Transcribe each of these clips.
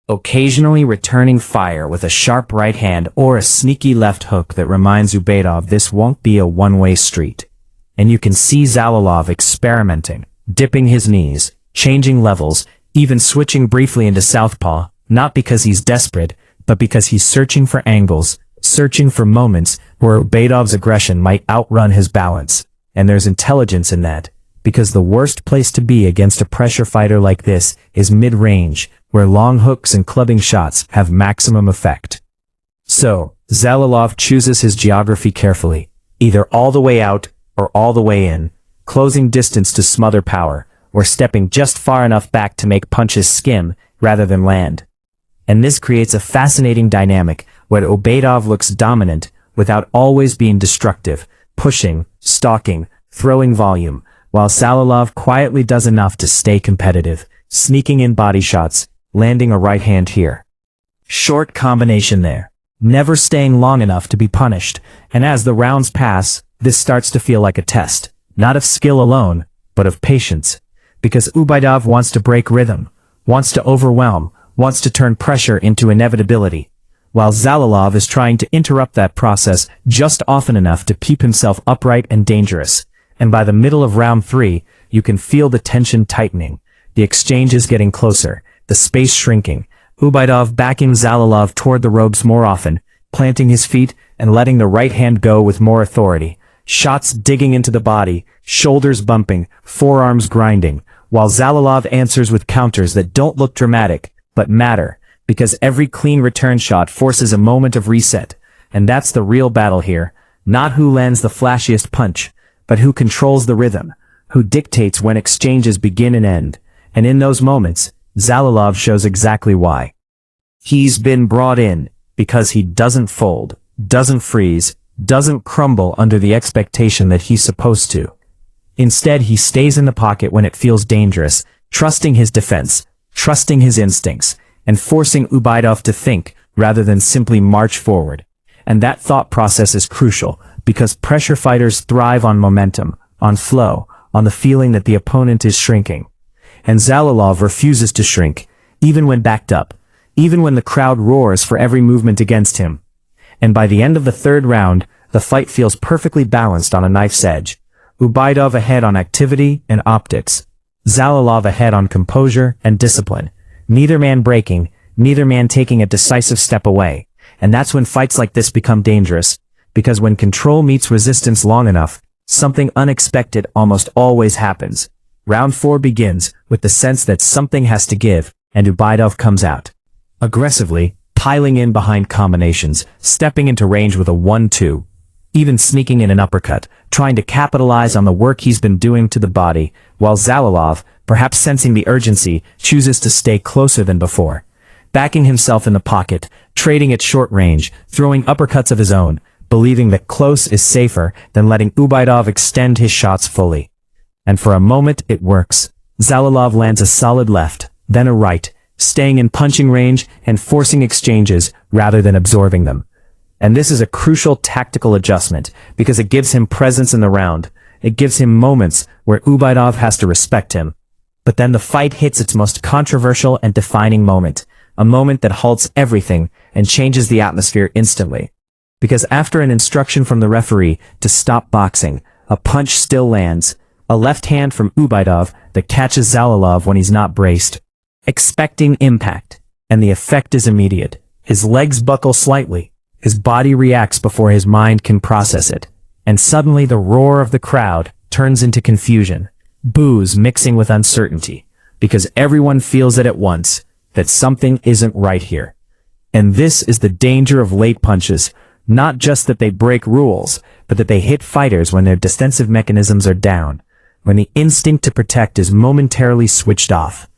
occasionally returning fire with a sharp right hand or a sneaky left hook that reminds Ubaidov this won't be a one-way street. And you can see Zalilov experimenting, dipping his knees, changing levels, even switching briefly into southpaw, not because he's desperate, but because he's searching for angles, searching for moments where Ubaidov's aggression might outrun his balance. And there's intelligence in that, because the worst place to be against a pressure fighter like this is mid-range, where long hooks and clubbing shots have maximum effect. So, Zalilov chooses his geography carefully, either all the way out or all the way in, closing distance to smother power, or stepping just far enough back to make punches skim rather than land. And this creates a fascinating dynamic where Ubaidov looks dominant without always being destructive, pushing, stalking, throwing volume, while Zalilov quietly does enough to stay competitive, sneaking in body shots, landing a right hand here. Short combination there, never staying long enough to be punished, and as the rounds pass, this starts to feel like a test, not of skill alone, but of patience, because Ubaidov wants to break rhythm, wants to overwhelm, wants to turn pressure into inevitability, while Zalilov is trying to interrupt that process just often enough to keep himself upright and dangerous. And by the middle of round 3, you can feel the tension tightening, the exchanges getting closer, the space shrinking, Ubaidov backing Zalilov toward the ropes more often, planting his feet and letting the right hand go with more authority, shots digging into the body, shoulders bumping, forearms grinding, while Zalilov answers with counters that don't look dramatic, but matter, because every clean return shot forces a moment of reset, and that's the real battle here, not who lands the flashiest punch, but who controls the rhythm, who dictates when exchanges begin and end, and in those moments, Zalilov shows exactly why. He's been brought in because he doesn't fold, doesn't freeze, doesn't crumble under the expectation that he's supposed to. Instead, he stays in the pocket when it feels dangerous, trusting his defense, trusting his instincts, and forcing Ubaidov to think rather than simply march forward. And that thought process is crucial, because pressure fighters thrive on momentum, on flow, on the feeling that the opponent is shrinking. And Zalilov refuses to shrink, even when backed up, even when the crowd roars for every movement against him. And by the end of the third round, the fight feels perfectly balanced on a knife's edge. Ubaidov ahead on activity and optics. Zalilov ahead on composure and discipline. Neither man breaking, neither man taking a decisive step away. And that's when fights like this become dangerous, because when control meets resistance long enough, something unexpected almost always happens. Round 4 begins with the sense that something has to give, and Ubaidov comes out aggressively, piling in behind combinations, stepping into range with a 1-2, even sneaking in an uppercut, trying to capitalize on the work he's been doing to the body, while Zalilov, perhaps sensing the urgency, chooses to stay closer than before, backing himself in the pocket, trading at short range, throwing uppercuts of his own, believing that close is safer than letting Ubaidov extend his shots fully. And for a moment it works. Zalilov lands a solid left, then a right, staying in punching range and forcing exchanges rather than absorbing them. And this is a crucial tactical adjustment, because it gives him presence in the round. It gives him moments where Ubaidov has to respect him. But then the fight hits its most controversial and defining moment, a moment that halts everything and changes the atmosphere instantly. Because after an instruction from the referee to stop boxing, a punch still lands, a left hand from Ubaidov that catches Zalilov when he's not braced, expecting impact, and the effect is immediate. His legs buckle slightly, his body reacts before his mind can process it, and suddenly the roar of the crowd turns into confusion, boos mixing with uncertainty, because everyone feels it at once, that something isn't right here. And this is the danger of late punches, not just that they break rules, but that they hit fighters when their defensive mechanisms are down, when the instinct to protect is momentarily switched off.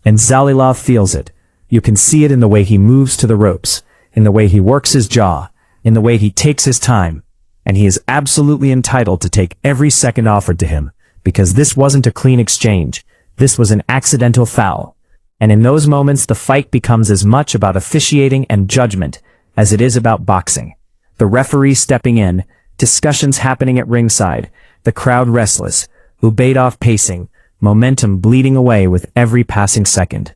And Zalilov feels it. You can see it in the way he moves to the ropes, in the way he works his jaw, in the way he takes his time, and he is absolutely entitled to take every second offered to him, because this wasn't a clean exchange, this was an accidental foul. And in those moments the fight becomes as much about officiating and judgment as it is about boxing. The referee stepping in, discussions happening at ringside, the crowd restless, Ubaidov pacing, momentum bleeding away with every passing second.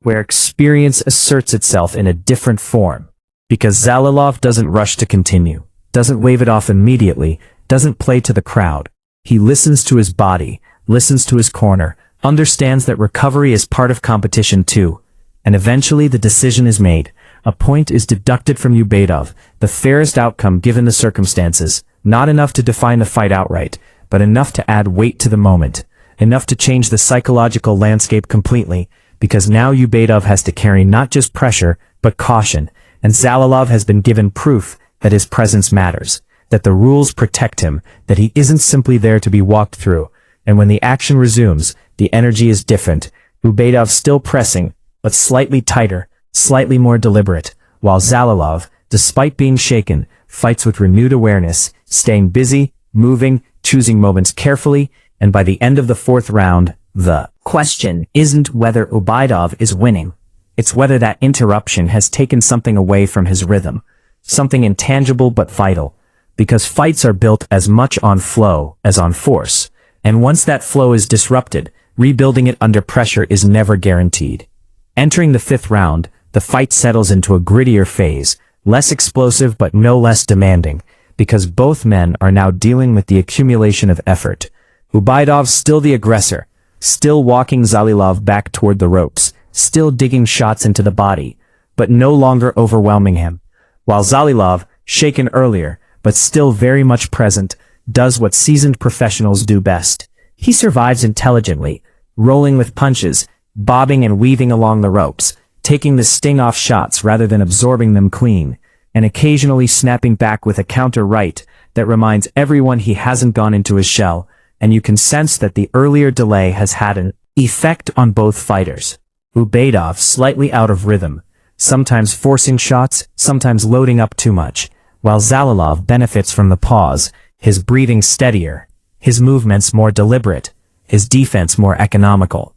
where experience asserts itself in a different form. Because Zalilov doesn't rush to continue, doesn't wave it off immediately, doesn't play to the crowd. He listens to his body, listens to his corner, understands that recovery is part of competition too. And eventually the decision is made. A point is deducted from Ubaidov, the fairest outcome given the circumstances, not enough to define the fight outright, but enough to add weight to the moment, enough to change the psychological landscape completely, because now Ubaidov has to carry not just pressure, but caution, and Zalilov has been given proof that his presence matters, that the rules protect him, that he isn't simply there to be walked through, and when the action resumes, the energy is different, Ubaidov still pressing, but slightly tighter, slightly more deliberate, while Zalilov, despite being shaken, fights with renewed awareness, staying busy, moving, choosing moments carefully, and by the end of the fourth round, the question isn't whether Ubaidov is winning. It's whether that interruption has taken something away from his rhythm, something intangible but vital, because fights are built as much on flow as on force, and once that flow is disrupted, rebuilding it under pressure is never guaranteed. Entering the fifth round, the fight settles into a grittier phase, less explosive but no less demanding, because both men are now dealing with the accumulation of effort. Ubaidov still the aggressor, still walking Zalilov back toward the ropes, still digging shots into the body, but no longer overwhelming him, while Zalilov, shaken earlier, but still very much present, does what seasoned professionals do best. He survives intelligently, rolling with punches, bobbing and weaving along the ropes, taking the sting off shots rather than absorbing them clean, and occasionally snapping back with a counter right that reminds everyone he hasn't gone into his shell, and you can sense that the earlier delay has had an effect on both fighters. Ubaidov slightly out of rhythm, sometimes forcing shots, sometimes loading up too much, while Zalilov benefits from the pause, his breathing steadier, his movements more deliberate, his defense more economical.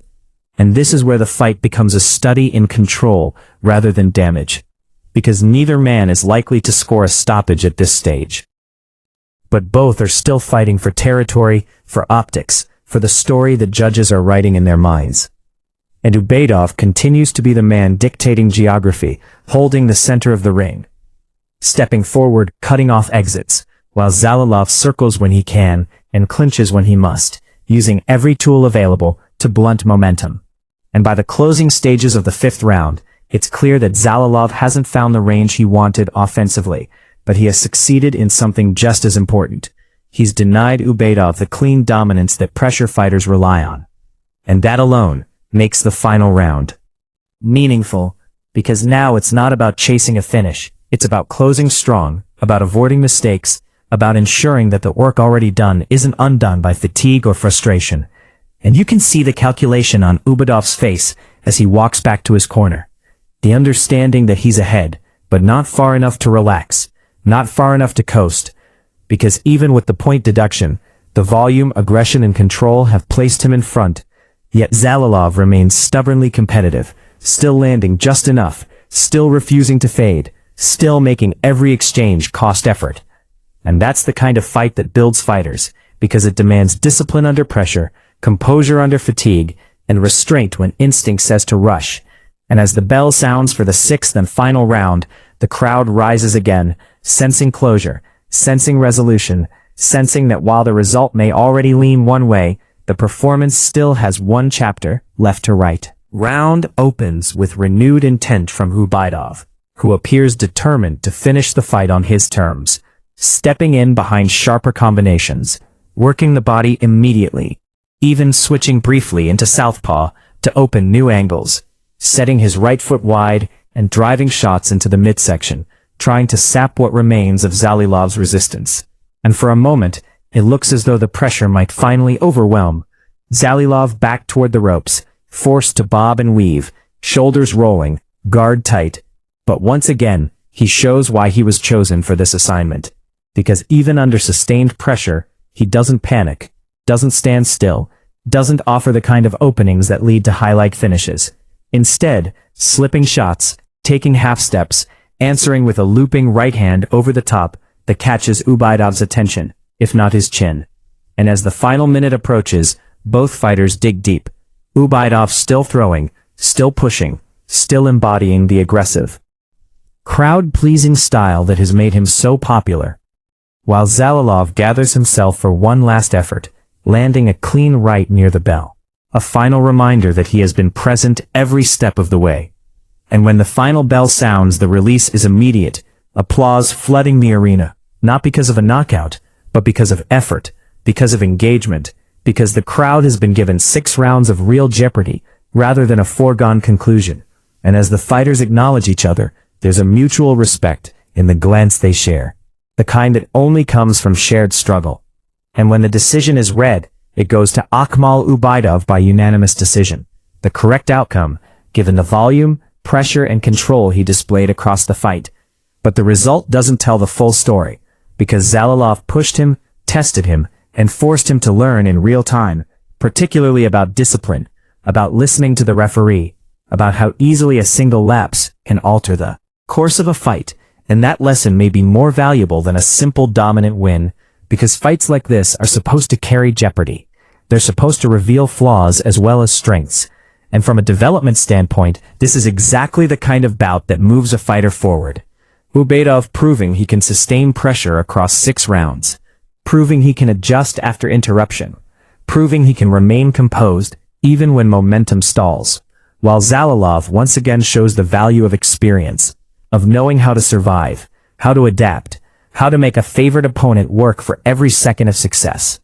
And this is where the fight becomes a study in control rather than damage, because neither man is likely to score a stoppage at this stage. But both are still fighting for territory, for optics, for the story the judges are writing in their minds. And Ubaidov continues to be the man dictating geography, holding the center of the ring, stepping forward, cutting off exits, while Zalilov circles when he can and clinches when he must, using every tool available to blunt momentum. And by the closing stages of the fifth round, it's clear that Zalilov hasn't found the range he wanted offensively, but he has succeeded in something just as important. He's denied Ubaidov the clean dominance that pressure fighters rely on. And that alone makes the final round meaningful, because now it's not about chasing a finish, it's about closing strong, about avoiding mistakes, about ensuring that the work already done isn't undone by fatigue or frustration. And you can see the calculation on Ubaidov's face as he walks back to his corner. The understanding that he's ahead, but not far enough to relax, not far enough to coast, because even with the point deduction, the volume, aggression, and control have placed him in front, yet Zalilov remains stubbornly competitive, still landing just enough, still refusing to fade, still making every exchange cost effort. And that's the kind of fight that builds fighters, because it demands discipline under pressure, composure under fatigue, and restraint when instinct says to rush. And as the bell sounds for the sixth and final round, the crowd rises again, sensing closure, sensing resolution, sensing that while the result may already lean one way, the performance still has one chapter left to write. Round opens with renewed intent from Ubaidov, who appears determined to finish the fight on his terms, stepping in behind sharper combinations, working the body immediately, even switching briefly into southpaw to open new angles, setting his right foot wide and driving shots into the midsection, trying to sap what remains of Zalilov's resistance. And for a moment, it looks as though the pressure might finally overwhelm. Zalilov back toward the ropes, forced to bob and weave, shoulders rolling, guard tight. But once again, he shows why he was chosen for this assignment. Because even under sustained pressure, he doesn't panic, doesn't stand still, doesn't offer the kind of openings that lead to highlight finishes. Instead, slipping shots, taking half steps, answering with a looping right hand over the top that catches Ubaidov's attention, if not his chin. And as the final minute approaches, both fighters dig deep. Ubaidov still throwing, still pushing, still embodying the aggressive, crowd-pleasing style that has made him so popular. While Zalilov gathers himself for one last effort, landing a clean right near the bell. A final reminder that he has been present every step of the way. And when the final bell sounds, the release is immediate, applause flooding the arena, not because of a knockout, but because of effort, because of engagement, because the crowd has been given 6 rounds of real jeopardy, rather than a foregone conclusion. And as the fighters acknowledge each other, there's a mutual respect in the glance they share, the kind that only comes from shared struggle. And when the decision is read, it goes to Akmal Ubaidov by unanimous decision, the correct outcome, given the volume, pressure and control he displayed across the fight. But the result doesn't tell the full story, because Zalilov pushed him, tested him, and forced him to learn in real time, particularly about discipline, about listening to the referee, about how easily a single lapse can alter the course of a fight, and that lesson may be more valuable than a simple dominant win, because fights like this are supposed to carry jeopardy. They're supposed to reveal flaws as well as strengths. And from a development standpoint, this is exactly the kind of bout that moves a fighter forward. Ubaidov proving he can sustain pressure across 6 rounds. Proving he can adjust after interruption. Proving he can remain composed, even when momentum stalls. While Zalilov once again shows the value of experience, of knowing how to survive, how to adapt, how to make a favorite opponent work for every second of success.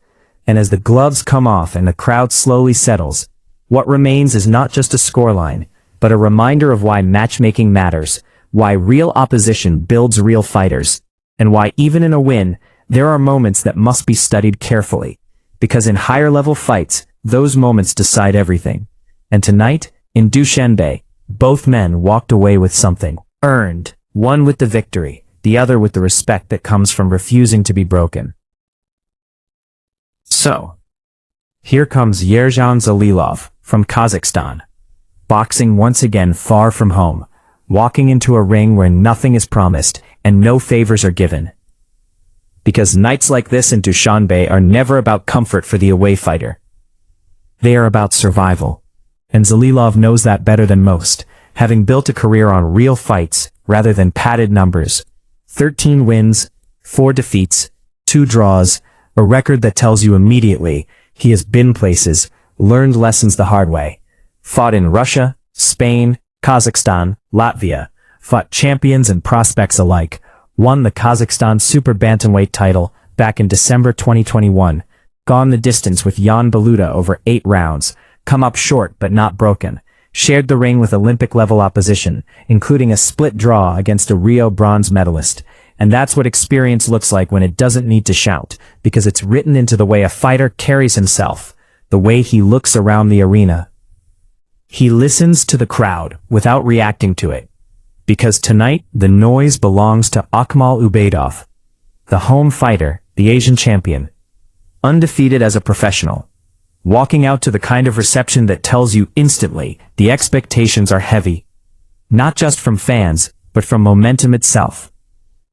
And as the gloves come off and the crowd slowly settles, what remains is not just a scoreline, but a reminder of why matchmaking matters, why real opposition builds real fighters, and why even in a win, there are moments that must be studied carefully. Because in higher-level fights, those moments decide everything. And tonight, in Dushanbe, both men walked away with something earned, one with the victory, the other with the respect that comes from refusing to be broken. So, here comes Yerzhan Zalilov from Kazakhstan, boxing once again far from home, walking into a ring where nothing is promised and no favors are given. Because nights like this in Dushanbe are never about comfort for the away fighter. They are about survival. And Zalilov knows that better than most, having built a career on real fights rather than padded numbers. 13 wins, 4 defeats, 2 draws, a record that tells you immediately he has been places, learned lessons the hard way. Fought in Russia, Spain, Kazakhstan, Latvia, fought champions and prospects alike, won the Kazakhstan Super Bantamweight title back in December 2021, gone the distance with Jan Baluta over 8 rounds, come up short but not broken, shared the ring with Olympic-level opposition, including a split draw against a Rio bronze medalist. And that's what experience looks like when it doesn't need to shout, because it's written into the way a fighter carries himself, the way he looks around the arena. He listens to the crowd without reacting to it, because tonight the noise belongs to Akmal Ubaidov, the home fighter, the Asian champion, undefeated as a professional, walking out to the kind of reception that tells you instantly the expectations are heavy, not just from fans, but from momentum itself.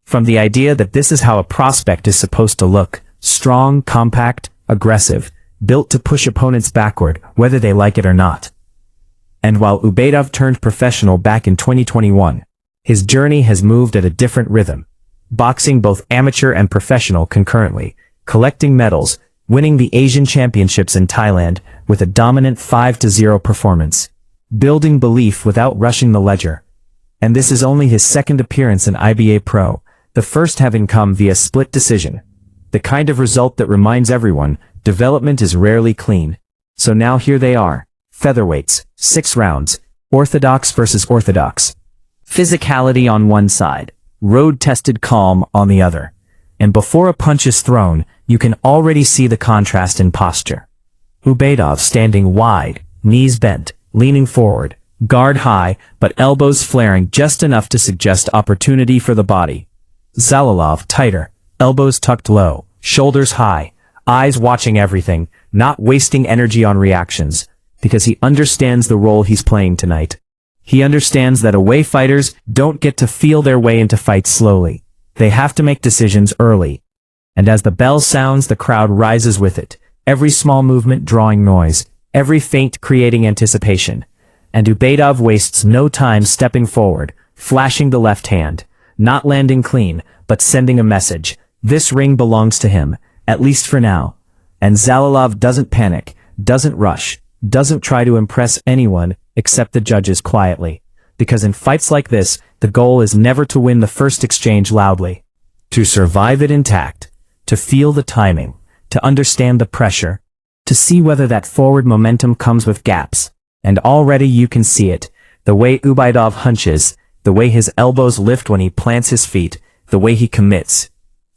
From the idea that this is how a prospect is supposed to look, strong, compact, aggressive, built to push opponents backward, whether they like it or not. And while Ubaidov turned professional back in 2021, his journey has moved at a different rhythm, boxing both amateur and professional concurrently, collecting medals, winning the Asian Championships in Thailand with a dominant 5-0 performance, building belief without rushing the ledger. And this is only his 2nd appearance in IBA.PRO, the first having come via split decision. The kind of result that reminds everyone, development is rarely clean. So now here they are, featherweights, 6 rounds, orthodox versus orthodox. Physicality on one side, road-tested calm on the other. And before a punch is thrown, you can already see the contrast in posture. Ubaidov standing wide, knees bent, leaning forward, guard high, but elbows flaring just enough to suggest opportunity for the body. Zalilov tighter, elbows tucked low, shoulders high, eyes watching everything, not wasting energy on reactions, because he understands the role he's playing tonight. He understands that away fighters don't get to feel their way into fights slowly. They have to make decisions early. And as the bell sounds, the crowd rises with it, every small movement drawing noise, every feint creating anticipation. and Ubaidov wastes no time stepping forward, flashing the left hand, not landing clean, but sending a message. This ring belongs to him, at least for now. And Zalilov doesn't panic, doesn't rush, doesn't try to impress anyone except the judges quietly. Because in fights like this, the goal is never to win the first exchange loudly. To survive it intact, to feel the timing, to understand the pressure, to see whether that forward momentum comes with gaps. And already you can see it, the way Ubaidov hunches, the way his elbows lift when he plants his feet, the way he commits.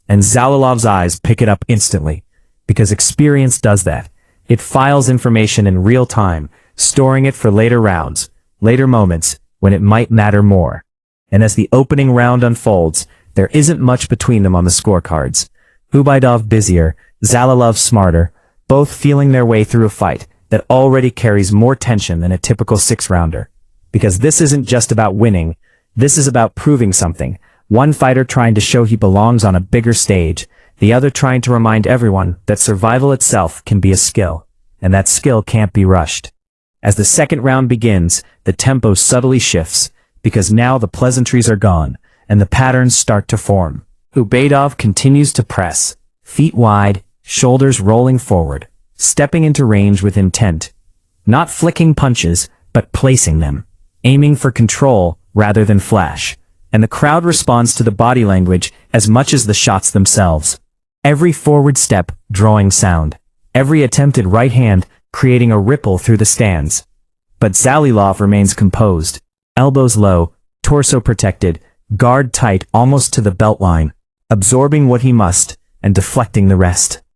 And Zalilov's eyes pick it up instantly, because experience does that. It files information in real time, storing it for later rounds, later moments, when it might matter more. And as the opening round unfolds, there isn't much between them on the scorecards. Ubaidov busier, Zalilov smarter, both feeling their way through a fight that already carries more tension than a typical six-rounder. Because this isn't just about winning, this is about proving something. One fighter trying to show he belongs on a bigger stage, the other trying to remind everyone that survival itself can be a skill, and that skill can't be rushed. As the second round begins, the tempo subtly shifts, because now the pleasantries are gone, and the patterns start to form. Ubaidov continues to press, feet wide, shoulders rolling forward, stepping into range with intent. Not flicking punches, but placing them, aiming for control rather than flash. And the crowd responds to the body language as much as the shots themselves. Every forward step drawing sound, every attempted right hand creating a ripple through the stands. But Zalilov remains composed, elbows low, torso protected, guard tight almost to the belt line, absorbing what he must and deflecting the rest.